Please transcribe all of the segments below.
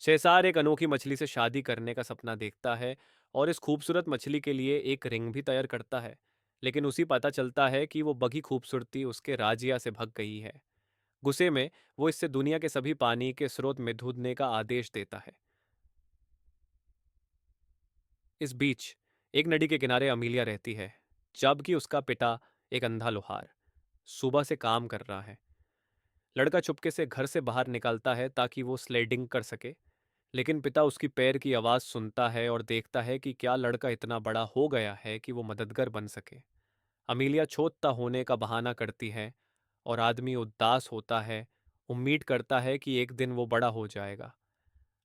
शेरशाह एक अनोखी मछली से शादी करने का सपना देखता है और इस खूबसूरत मछली के लिए एक रिंग भी तैयार करता है। लेकिन उसी पता चलता है कि वो बगी खूबसूरती उसके राजिया से भग गई है। गुस्से में वो इससे दुनिया के सभी पानी के स्रोत में धुदने का आदेश देता है। इस बीच एक नदी के किनारे अमीलिया रहती है, जबकि उसका पिता एक अंधा लोहार सुबह से काम कर रहा है। लड़का चुपके से घर से बाहर निकलता है ताकि वो स्लेडिंग कर सके, लेकिन पिता उसकी पैर की आवाज़ सुनता है और देखता है कि क्या लड़का इतना बड़ा हो गया है कि वो मददगार बन सके। अमीलिया छोटा होने का बहाना करती है और आदमी उदास होता है, उम्मीद करता है कि एक दिन वो बड़ा हो जाएगा।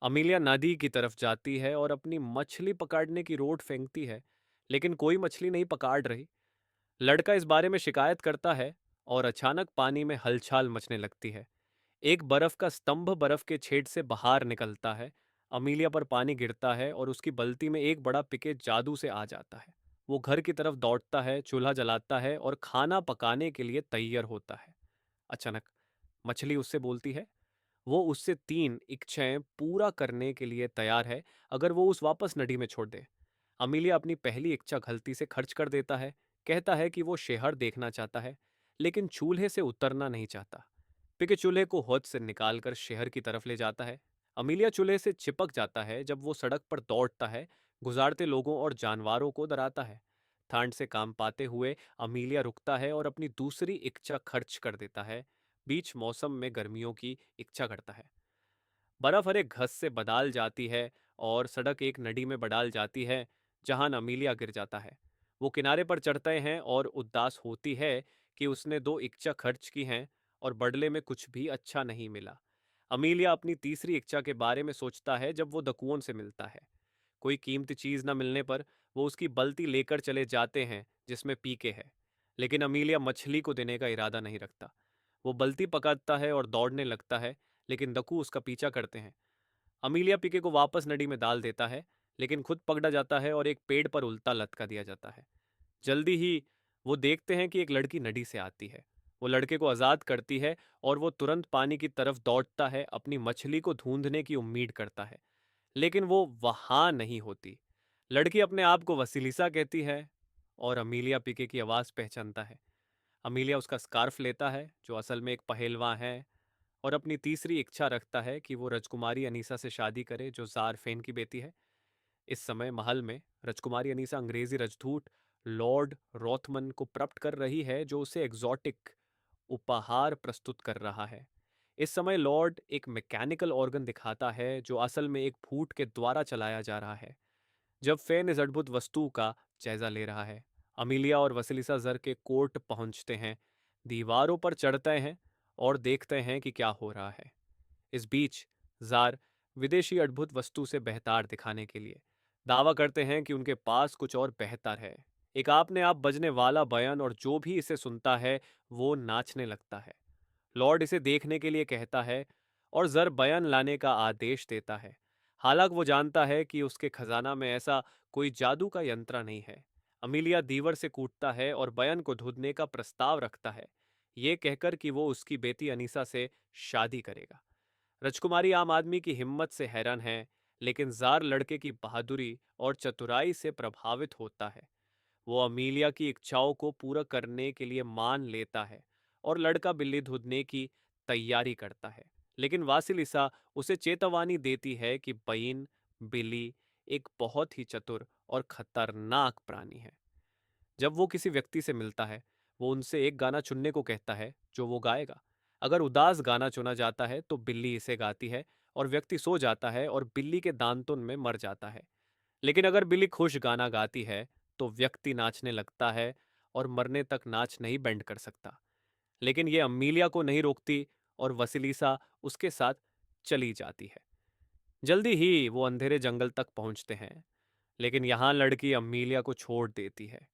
अमीलिया नदी की तरफ जाती है और अपनी मछली पकड़ने की रोड फेंकती है, लेकिन कोई मछली नहीं पकड़ रही। लड़का इस बारे में शिकायत करता है और अचानक पानी में हलचल मचने लगती है। एक बर्फ का स्तंभ बर्फ के छेद से बाहर निकलता है। अमीलिया पर पानी गिरता है और उसकी बल्टी में एक बड़ा पिके जादू से आ जाता है। वो घर की तरफ दौड़ता है, चूल्हा जलाता है और खाना पकाने के लिए तैयार होता है। अचानक मछली उससे बोलती है, वो उससे 3 इच्छाएं पूरा करने के लिए तैयार है अगर वो उस वापस नदी में छोड़ दे। अमीलिया अपनी पहली इच्छा गलती से खर्च कर देता है। कहता है कि वो शहर देखना चाहता है, लेकिन चूल्हे से उतरना नहीं चाहता। पिके चूल्हे को हौद से निकालकर शहर की तरफ ले जाता है। अमीलिया चूल्हे से चिपक जाता है जब वो सड़क पर दौड़ता है, गुजारते लोगों और जानवरों को डराता है। ठंड से काम पाते हुए अमीलिया रुकता है और अपनी दूसरी इच्छा खर्च कर देता है। बीच मौसम में गर्मियों की इच्छा करता है। बर्फ हरे घस से बदल जाती है और सड़क एक नदी में बदल जाती है, जहां अमीलिया गिर जाता है। वो किनारे पर चढ़ते हैं और उदास होती है कि उसने 2 इच्छा खर्च की हैं और बदले में कुछ भी अच्छा नहीं मिला। अमीलिया अपनी तीसरी इच्छा के बारे में सोचता है जब वो दकुओं से मिलता है। कोई कीमती चीज न मिलने पर वो उसकी बल्टी लेकर चले जाते हैं जिसमें पीके है। लेकिन अमीलिया मछली को देने का इरादा नहीं रखता। वो बल्टी पकड़ता है और दौड़ने लगता है, लेकिन दकू उसका पीछा करते हैं। अमीलिया पीके को वापस नदी में डाल देता है, लेकिन खुद पकड़ा जाता है और एक पेड़ पर उल्टा लटका दिया जाता है। जल्दी ही वो देखते हैं कि एक लड़की नदी से आती है। वो लड़के को आज़ाद करती है और वो तुरंत पानी की तरफ दौड़ता है, अपनी मछली को ढूंढने की उम्मीद करता है। लेकिन वो वहां नहीं होती। लड़की अपने आप को वसीलिसा कहती है और अमीलिया पीके की आवाज़ पहचानता है। अमीलिया उसका स्कार्फ लेता है, जो असल में एक पहेलवान है, और अपनी तीसरी इच्छा रखता है कि वो राजकुमारी अनीसा से शादी करे, जो जार फेन की बेटी है। इस समय महल में राजकुमारी अनीसा अंग्रेजी राजदूत लॉर्ड रॉथमन को प्रप्ट कर रही है, जो उसे एग्जॉटिक उपहार प्रस्तुत कर रहा है। इस समय लॉर्ड एक मैकेनिकल ऑर्गन दिखाता है, जो असल में एक फूट के द्वारा चलाया जा रहा है। जब फेन इस अद्भुत वस्तु का जायजा ले रहा है, अमीलिया और वसीलिसा जर के कोर्ट पहुंचते हैं, दीवारों पर चढ़ते हैं और देखते हैं कि क्या हो रहा है। इस बीच जार विदेशी अद्भुत वस्तु से बेहतर दिखाने के लिए दावा करते हैं कि उनके पास कुछ और बेहतर है। एक आपने आप बजने वाला बयान, और जो भी इसे सुनता है वो नाचने लगता है। लॉर्ड इसे देखने के लिए कहता है और जर बयान लाने का आदेश देता है। हालांकि वो जानता है कि उसके खजाना में ऐसा कोई जादू का यंत्र नहीं है। अमीलिया दीवर से कूटता है और बयान को ढूंढने का प्रस्ताव रखता है, ये कहकर कि वो उसकी बेटी अनीसा से शादी करेगा। राजकुमारी आम आदमी की हिम्मत से हैरान है, लेकिन जार लड़के की बहादुरी और चतुराई से प्रभावित होता है। वो अमीलिया की इच्छाओं को पूरा करने के लिए मान लेता है और लड़का बिल्ली ढूंढने की तैयारी करता है। लेकिन वासिलिसा उसे चेतावनी देती है कि बईन बिल्ली एक बहुत ही चतुर और खतरनाक प्राणी है। जब वो किसी व्यक्ति से मिलता है, वो उनसे एक गाना चुनने को कहता है जो वो गाएगा। अगर उदास गाना चुना जाता है तो बिल्ली इसे गाती है और व्यक्ति सो जाता है और बिल्ली के दांतुन में मर जाता है। लेकिन अगर बिल्ली खुश गाना गाती है तो व्यक्ति नाचने लगता है और मरने तक नाच नहीं बैंड कर सकता। लेकिन ये अमीलिया को नहीं रोकती और वसीलिसा उसके साथ चली जाती है। जल्दी ही वो अंधेरे जंगल तक पहुंचते हैं, लेकिन यहाँ लड़की अमीलिया को छोड़ देती है।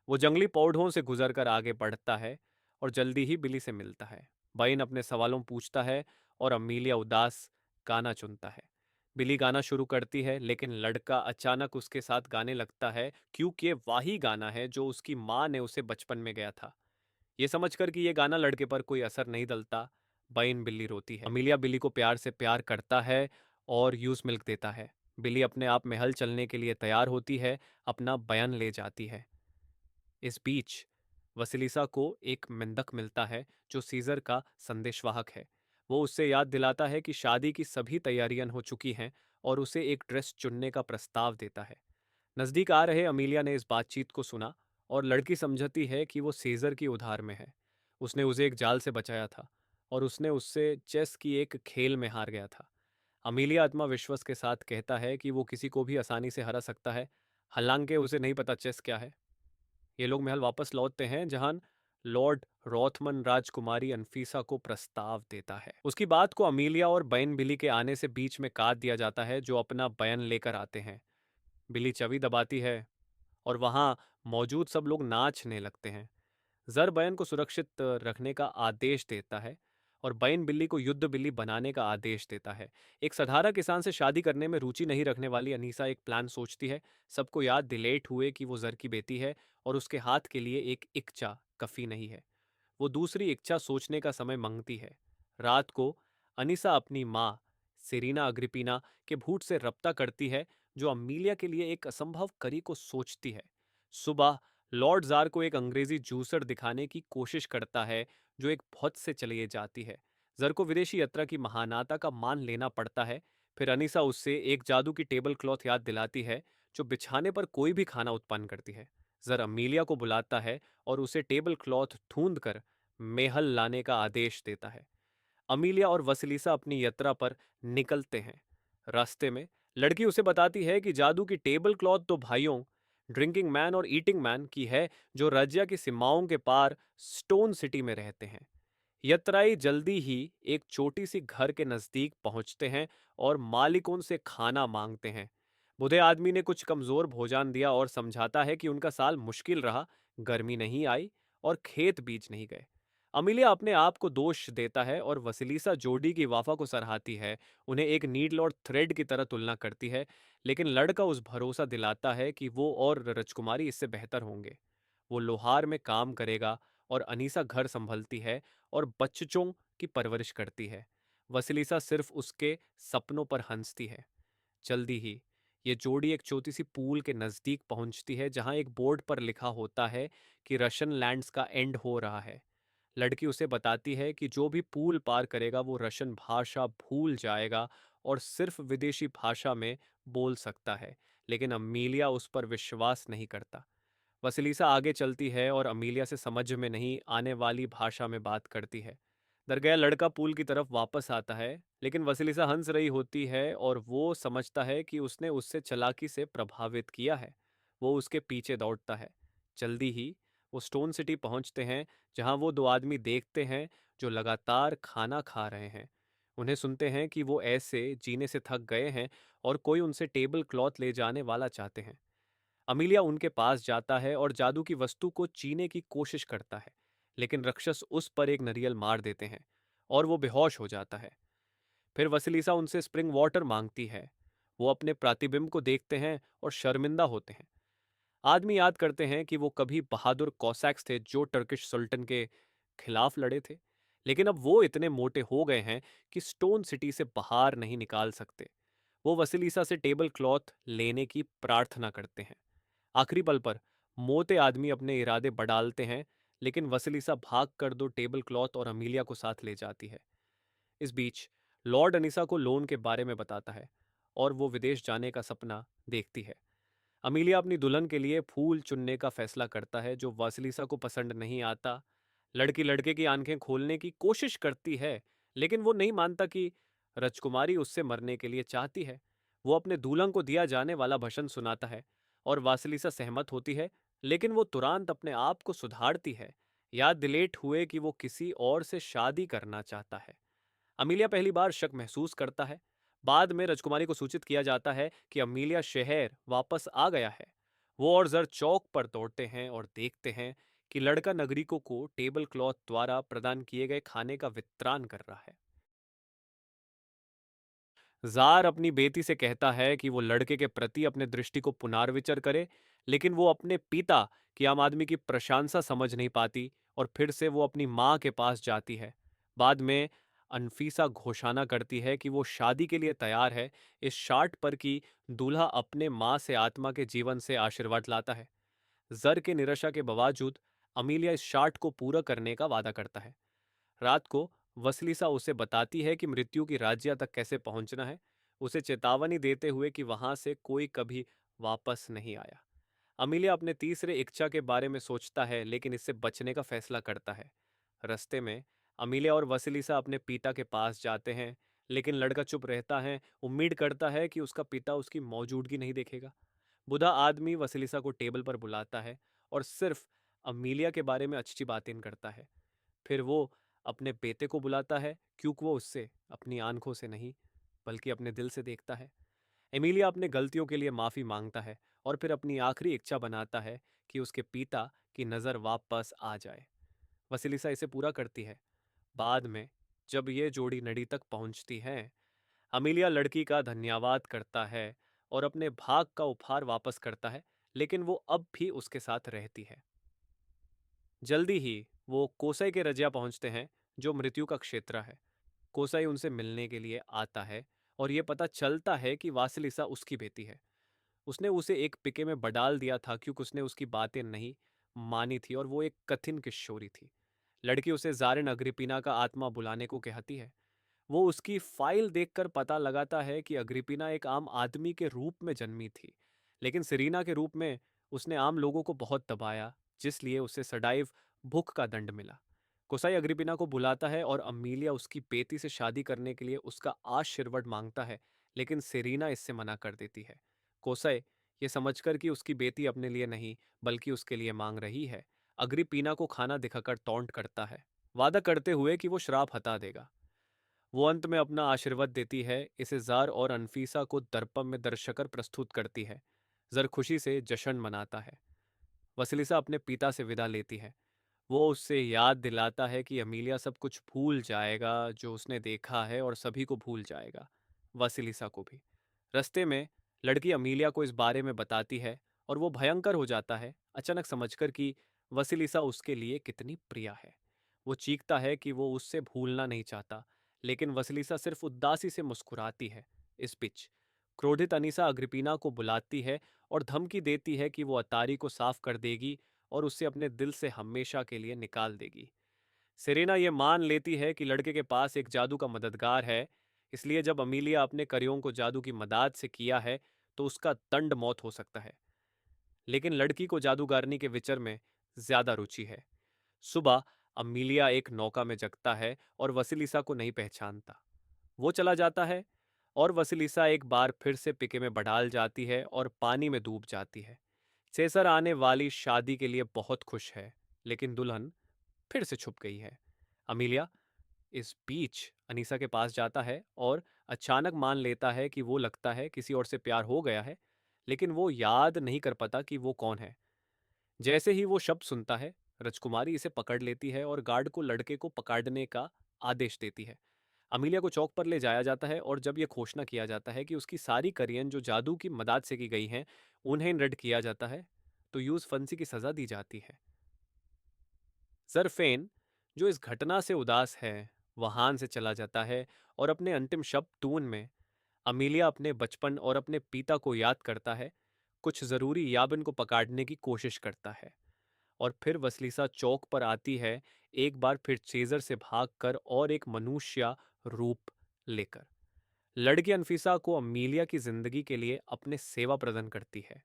वो जंगली पौधों से गुजरकर आगे बढ़ता है और जल्दी ही बिली से मिलता है। बाइन अपने सवालों पूछता है और अमीलिया उदास गाना चुनता है। बिली गाना शुरू करती है, लेकिन लड़का अचानक उसके साथ गाने लगता है, क्योंकि ये वही गाना है जो उसकी माँ ने उसे बचपन में गया था। ये समझकर कि ये गाना लड़के पर कोई असर नहीं डलता, बाइन बिल्ली रोती है। अमीलिया बिल्ली को प्यार से प्यार करता है और यूज मिल्क देता है। बिल्ली अपने आप महल चलने के लिए तैयार होती है, अपना बयान ले जाती है। इस बीच वसीलिसा को एक मेंढक मिलता है जो सीजर का संदेशवाहक है। वो उससे याद दिलाता है कि शादी की सभी तैयारियां हो चुकी हैं और उसे एक ड्रेस चुनने का प्रस्ताव देता है। नजदीक आ रहे अमीलिया ने इस बातचीत को सुना और लड़की समझती है कि वो सीजर की उधार में है। उसने उसे एक जाल से बचाया था और उसने उससे चेस की एक खेल में हार गया था। अमीलिया आत्मविश्वास के साथ कहता है कि वो किसी को भी आसानी से हरा सकता है, हालांकि उसे नहीं पता चेस क्या है। ये लोग महल वापस लौटते हैं जहां लॉर्ड रॉथमन राजकुमारी अनफीसा को प्रस्ताव देता है। उसकी बात को अमीलिया और बयन बिली के आने से बीच में काट दिया जाता है, जो अपना बयान लेकर आते हैं। बिली चवि दबाती है और वहां मौजूद सब लोग नाचने लगते हैं। जर बयन को सुरक्षित रखने का आदेश देता है और बयन बिल्ली को युद्ध बिल्ली बनाने का आदेश देता है। एक साधारण किसान से शादी करने में रुचि नहीं रखने वाली अनीसा एक प्लान सोचती है। सबको याद दिलेट हुए कि वो जर की बेटी है और उसके हाथ के लिए एक इच्छा कफी नहीं है। वो दूसरी इच्छा सोचने का समय मांगती है। रात को अनीसा अपनी माँ सेरीना अग्रिपीना के भूत से रब्ता करती है, जो अमीलिया के लिए एक असंभव करी को सोचती है। सुबह लॉर्ड जार को एक अंग्रेजी जूसर दिखाने की कोशिश करता है, जो एक बहुत से चली जाती है। जर को विदेशी यात्रा की महानाता का मान लेना पड़ता है। फिर अनीसा उससे एक जादू की टेबल क्लॉथ याद दिलाती है, जो बिछाने पर कोई भी खाना उत्पन्न करती है। जर अमीलिया को बुलाता है और उसे टेबल क्लॉथ ढूंढ कर मेहल लाने का आदेश देता है। अमीलिया और वसीलिसा अपनी यात्रा पर निकलते हैं। रास्ते में लड़की उसे बताती है कि जादू की टेबल क्लॉथ तो भाइयों ड्रिंकिंग मैन और ईटिंग मैन की है, जो राज्य की सीमाओं के पार स्टोन सिटी में रहते हैं। यत्राई जल्दी ही एक छोटी सी घर के नजदीक पहुंचते हैं और मालिकों से खाना मांगते हैं। बूढ़े आदमी ने कुछ कमजोर भोजन दिया और समझाता है कि उनका साल मुश्किल रहा, गर्मी नहीं आई और खेत बीज नहीं गए। अमीलिया अपने आप को दोष देता है और वसीलिसा जोडी की वाफा को सराहती है। उन्हें एक नीडल और थ्रेड की तरह तुलना करती है, लेकिन लड़का उस भरोसा दिलाता है कि वो और राजकुमारी इससे बेहतर होंगे। वो लोहार में काम करेगा और अनीसा घर संभलती है और बच्चों की परवरिश करती है। वसीलिसा सिर्फ उसके सपनों पर हंसती है। जल्दी ही ये जोड़ी एक छोटी सी पूल के नजदीक पहुंचती है, जहां एक बोर्ड पर लिखा होता है कि रशियन लैंड्स का एंड हो रहा है। लड़की उसे बताती है कि जो भी पूल पार करेगा वो रशियन भाषा भूल जाएगा और सिर्फ विदेशी भाषा में बोल सकता है, लेकिन अमीलिया उस पर विश्वास नहीं करता। वसीलिसा आगे चलती है और अमीलिया से समझ में नहीं आने वाली भाषा में बात करती है। दरगया लड़का पूल की तरफ वापस आता है, लेकिन वसीलिसा हंस रही होती है और वो समझता है कि उसने उससे चालाकी से प्रभावित किया है। वो उसके पीछे दौड़ता है। जल्दी ही वो स्टोन सिटी पहुंचते हैं, जहां वो दो आदमी देखते हैं जो लगातार खाना खा रहे हैं। उन्हें सुनते हैं कि वो ऐसे जीने से थक गए हैं और कोई उनसे टेबल क्लॉथ ले जाने वाला चाहते हैं। अमीलिया उनके पास जाता है और जादू की वस्तु को छीनने की कोशिश करता है, लेकिन राक्षस उस पर एक नरियल मार देते हैं और वो बेहोश हो जाता है। फिर वसीलिसा उनसे स्प्रिंग वाटर मांगती है। वो अपने प्रतिबिंब को देखते हैं और शर्मिंदा होते हैं। आदमी याद करते हैं कि वो कभी बहादुर कॉसैक्स थे जो टर्किश सुल्तान के खिलाफ लड़े थे, लेकिन अब वो इतने मोटे हो गए हैं कि स्टोन सिटी से बाहर नहीं निकाल सकते। वो वसीलिसा से टेबल क्लॉथ लेने की प्रार्थना करते हैं। आखिरी पल पर मोटे आदमी अपने इरादे बढ़ाते हैं, लेकिन वसीलिसा भाग कर दो टेबल क्लॉथ और अमीलिया को साथ ले जाती है। इस बीच लॉर्ड अनीसा को लोन के बारे में बताता है और वो विदेश जाने का सपना देखती है। अमीलिया अपनी दुल्हन के लिए फूल चुनने का फैसला करता है, जो वासिलिसा को पसंद नहीं आता। लड़की लड़के की आंखें खोलने की कोशिश करती है, लेकिन वो नहीं मानता कि राजकुमारी उससे मरने के लिए चाहती है। वो अपने दूल्हन को दिया जाने वाला भाषण सुनाता है और वासिलिसा सहमत होती है, लेकिन वो तुरंत अपने आप को सुधारती है, याद दिलेट हुए कि वो किसी और से शादी करना चाहता है। अमीलिया पहली बार शक महसूस करता है। बाद में राजकुमारी को सूचित किया जाता है कि अमीलिया शहर वापस आ गया है। वो और जर चौक पर दौड़ते हैं और देखते हैं कि लड़का नागरिकों को टेबल क्लॉथ द्वारा प्रदान किए गए खाने का वितरण कर रहा है। जार अपनी बेटी से कहता है कि वो लड़के के प्रति अपने दृष्टि को पुनर्विचार करे, लेकिन वो अपने पिता की आम आदमी की प्रशंसा समझ नहीं पाती और फिर से वो अपनी माँ के पास जाती है। बाद में अनफीसा घोषणा करती है कि वो शादी के लिए तैयार है, इस शर्त पर कि दूल्हा अपने माँ से आत्मा के जीवन से आशीर्वाद लाता है। जर के निराशा के बावजूद अमीलिया इस शर्त को पूरा करने का वादा करता है। रात को वसलीसा उसे बताती है कि मृत्यु की राज्य तक कैसे पहुंचना है, उसे चेतावनी देते हुए कि वहां से कोई कभी वापस नहीं आया। अमीलिया अपने तीसरे इच्छा के बारे में सोचता है, लेकिन इससे बचने का फैसला करता है। रास्ते में अमीलिया और वसलीसा अपने पिता के पास जाते हैं, लेकिन लड़का चुप रहता है, उम्मीद करता है कि उसका पिता उसकी मौजूदगी नहीं देखेगा। बुढ़ा आदमी वसलीसा को टेबल पर बुलाता है और सिर्फ अमीलिया के बारे में अच्छी बातें करता है। फिर वो अपने बेटे को बुलाता है, क्योंकि वो उससे अपनी आंखों से नहीं बल्कि अपने दिल से देखता है। एमिलिया अपने गलतियों के लिए माफी मांगता है और फिर अपनी आखिरी इच्छा बनाता है कि उसके पिता की नजर वापस आ जाए। वसीलिसा इसे पूरा करती है। बाद में जब ये जोड़ी नदी तक पहुंचती है, अमीलिया लड़की का धन्यवाद करता है और अपने भाग का उपहार वापस करता है, लेकिन वो अब भी उसके साथ रहती है। जल्दी ही वो कोसई के रजिया पहुंचते हैं, जो मृत्यु का क्षेत्र है। कोसाई उनसे मिलने के लिए आता है और ये पता चलता है कि वासिलिसा उसकी बेटी है। उसने उसे एक पिके में बडाल दिया था क्योंकि उसने उसकी बातें नहीं मानी थी और वो एक कठिन किशोरी थी। लड़की उसे जारिन अग्रिपिना का आत्मा बुलाने को कहती है। वो उसकी फाइल देखकर पता लगाता है कि अग्रिपिना एक आम आदमी के रूप में जन्मी थी, लेकिन सिरीना के रूप में उसने आम लोगों को बहुत दबाया, जिसलिए उसे सदैव भूख का दंड मिला। कोसाई अग्रिपिना को बुलाता है और अमीलिया उसकी बेटी से शादी करने के लिए उसका आशीर्वाद मांगता है, लेकिन सेरीना इससे मना कर देती है। कोसाई ये समझकर कि उसकी बेटी अपने लिए नहीं बल्कि उसके लिए मांग रही है, अग्रिपिना को खाना दिखाकर टॉन्ट करता है, वादा करते हुए कि वो श्राप हटा देगा। वो अंत में अपना आशीर्वाद देती है, इसे जार और अनफीसा को दर्पण में दर्शकर प्रस्तुत करती है। जर खुशी से जश्न मनाता है। वसलीसा अपने पिता से विदा लेती है। वो उससे याद दिलाता है कि अमीलिया सब कुछ भूल जाएगा जो उसने देखा है और सभी को भूल जाएगा, वसीलिसा को भी। रास्ते में लड़की अमीलिया को इस बारे में बताती है और वो भयंकर हो जाता है, अचानक समझकर कि वसीलिसा उसके लिए कितनी प्रिय है। वो चीखता है कि वो उससे भूलना नहीं चाहता, लेकिन वसीलिसा सिर्फ उदासी से मुस्कुराती है। इस बीच क्रोधित अनीसा अग्रिपिना को बुलाती है और धमकी देती है कि वो अतारी को साफ कर देगी और उसे अपने दिल से हमेशा के लिए निकाल देगी। सेरेना ये मान लेती है कि लड़के के पास एक जादू का मददगार है, इसलिए जब अमीलिया अपने करियों को जादू की मदद से किया है तो उसका दंड मौत हो सकता है। लेकिन लड़की को जादूगारनी के विचार में ज्यादा रुचि है। सुबह अमीलिया एक नौका में जगता है और वसीलिसा को नहीं पहचानता। वो चला जाता है और वसीलिसा एक बार फिर से पिके में बढ़ाल जाती है और पानी में डूब जाती है। सेसर आने वाली शादी के लिए बहुत खुश है, लेकिन दुल्हन फिर से छुप गई है। अमीलिया इस बीच अनीसा के पास जाता है और अचानक मान लेता है कि वो लगता है किसी और से प्यार हो गया है, लेकिन वो याद नहीं कर पाता कि वो कौन है। जैसे ही वो शब्द सुनता है, राजकुमारी इसे पकड़ लेती है और गार्ड को लड़के को पकड़ने का आदेश देती है। अमीलिया को चौक पर ले जाया जाता है और जब यह घोषणा किया जाता है कि उसकी सारी करियन जो जादू की मदद से की गई हैं, उन्हें नृत्य किया जाता है, तो यूज फंसी की सजा दी जाती है। जरफेन, जो इस घटना से उदास है, वहां से चला जाता है और अपने अंतिम शब्द टून में अमीलिया अपने बचपन और अपने पिता को याद करता है, कुछ जरूरी याबिन को पकड़ने की कोशिश करता है और फिर वसलीसा चौक पर आती है, एक बार फिर चेजर से भागकर और एक मनुष्य रूप लेकर। लड़की अनफीसा को अमीलिया की जिंदगी के लिए अपने सेवा प्रदान करती है।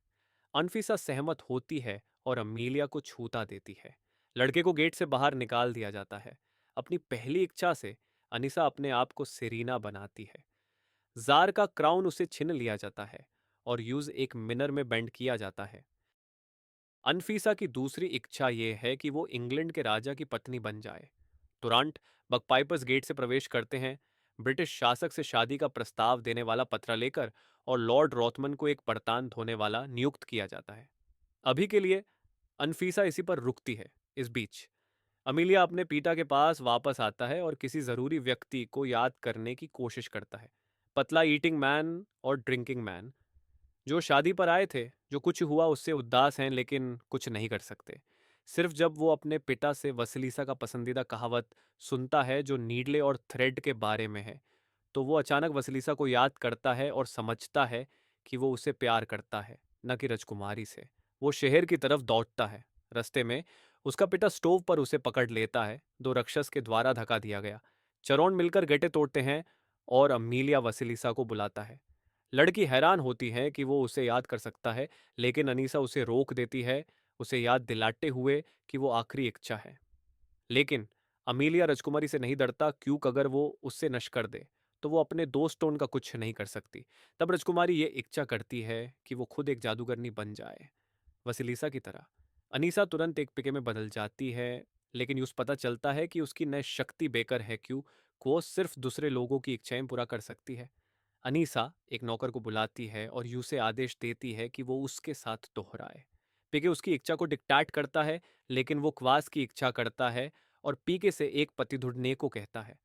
अनफीसा सहमत होती है और अमीलिया को छूता देती है। लड़के को गेट से बाहर निकाल दिया जाता है। अपनी पहली इच्छा से अनीसा अपने आप को सेरीना बनाती है। जार का क्राउन उसे छीन लिया जाता है और यूज एक मिनर में बेंड किया जाता है। अनफीसा की दूसरी इच्छा यह है कि वो इंग्लैंड के राजा की पत्नी बन जाए। तुरंत बकपाइपर्स गेट से प्रवेश करते हैं, ब्रिटिश शासक से शादी का प्रस्ताव देने वाला पत्र लेकर, और लॉर्ड रोथमन को एक बर्तन धोने वाला नियुक्त किया जाता है। अभी के लिए अनफीसा इसी पर रुकती है। इस बीच अमीलिया अपने पिता के पास वापस आता है और किसी जरूरी व्यक्ति को याद करने की कोशिश करता है। पतला ईटिंग मैन और ड्रिंकिंग मैन, जो शादी पर आए थे, जो कुछ हुआ उससे उदास हैं लेकिन कुछ नहीं कर सकते। सिर्फ जब वो अपने पिता से वसीलिसा का पसंदीदा कहावत सुनता है जो नीडले और थ्रेड के बारे में है, तो वो अचानक वसीलिसा को याद करता है और समझता है कि वो उसे प्यार करता है, न कि राजकुमारी से। वो शहर की तरफ दौड़ता है। रास्ते में उसका पिता स्टोव पर उसे पकड़ लेता है, दो राक्षस के द्वारा धक्का दिया गया। चरोन मिलकर गड्ढे तोड़ते हैं और अमीलिया वसीलिसा को बुलाता है। लड़की हैरान होती है कि वो उसे याद कर सकता है, लेकिन अनीसा उसे रोक देती है, उसे याद दिलाते हुए कि वो आखिरी इच्छा है। लेकिन अमीलिया राजकुमारी से नहीं डरता, क्योंकि अगर वो उससे नश कर दे तो वो अपने दोस्त टोन का कुछ नहीं कर सकती। तब राजकुमारी ये इच्छा करती है कि वो खुद एक जादूगरनी बन जाए, वसीलिसा की तरह। अनीसा तुरंत एक पिके में बदल जाती है, लेकिन यूस पता चलता है कि उसकी नई शक्ति बेकर है, क्यों वो सिर्फ दूसरे लोगों की इच्छाएं पूरा कर सकती है। अनीसा एक नौकर को बुलाती है और यू से आदेश देती है कि वो उसके साथ दोहराए। पीके उसकी इच्छा को डिक्टेट करता है, लेकिन वो क्वास की इच्छा करता है और पीके से एक पति ढूंढने को कहता है।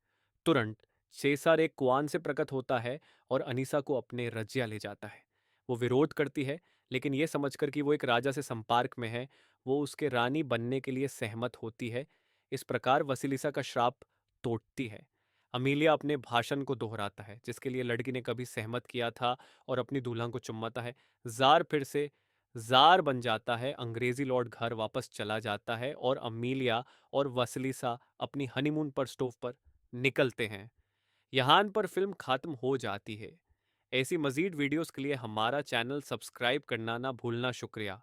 तुरंत सेसार एक कुआन से प्रकट होता है और अनीसा को अपने रज्जिया ले जाता है। वो विरोध करती है, लेकिन ये समझकर कि वो एक राजा से संपर्क में है, वो उसके रानी बनने के लिए सहमत होती है। इस प्रकार वसीलिसा का श्राप तोड़ती है। अमीलिया अपने भाषण को दोहराता है, जिसके लिए लड़की ने कभी सहमत किया था, और अपनी दुल्हन को चुम्माता है। जार फिर से जार बन जाता है। अंग्रेजी लॉर्ड घर वापस चला जाता है और अमीलिया और वसलीसा अपनी हनीमून पर स्टोव पर निकलते हैं। यहाँ पर फिल्म खत्म हो जाती है। ऐसी मजीद वीडियोस के लिए हमारा चैनल सब्सक्राइब करना ना भूलना। शुक्रिया।